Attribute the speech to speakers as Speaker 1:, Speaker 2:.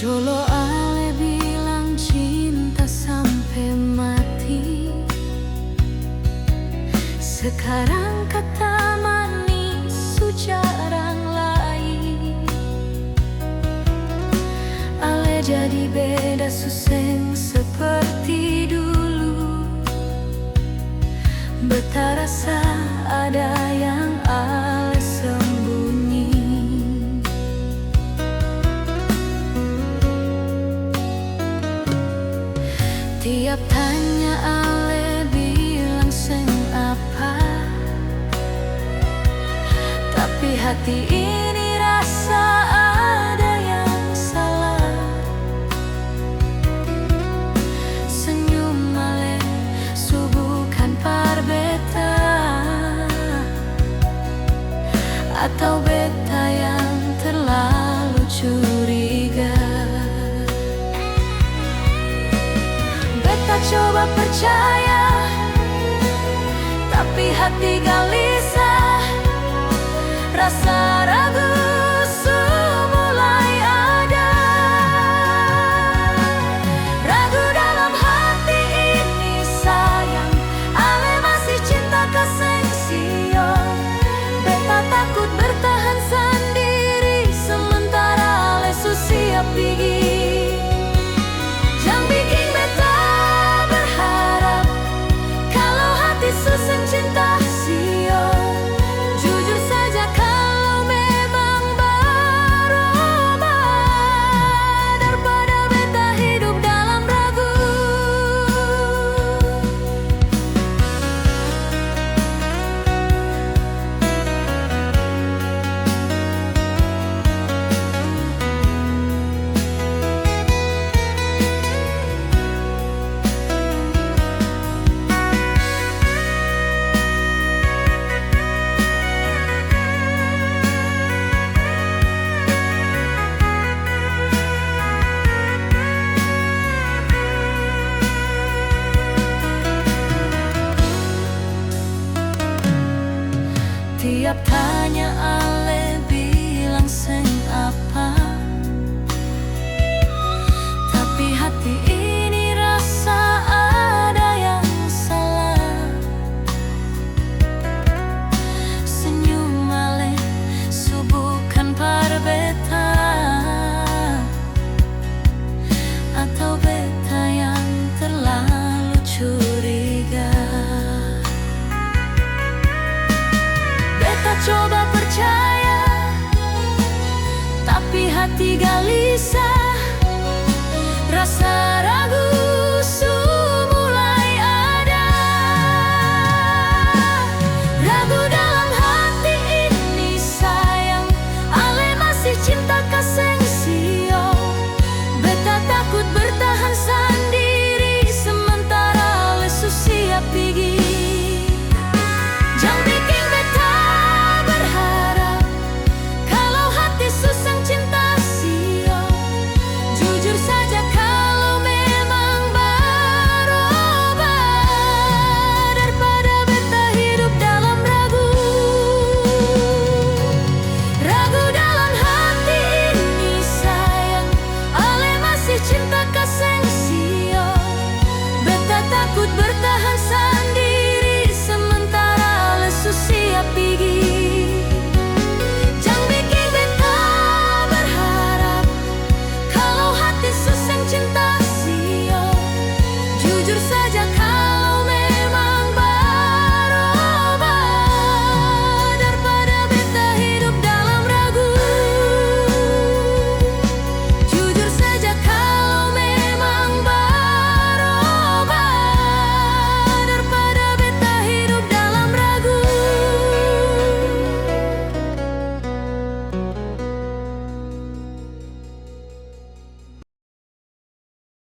Speaker 1: Dulu ale bilang cinta sampai mati, sekarang kata manis su jarang lain. Ale jadi beda suseng seperti dulu, beta rasa ada yang ale sembunyi. Tiap tanya ale bilang seng apa, tapi hati ini rasa ada yang salah. Senyum ale subuhkan par beta, atau beta yang terlalu curiga. Beta coba percaya, tapi hati gelisah, rasa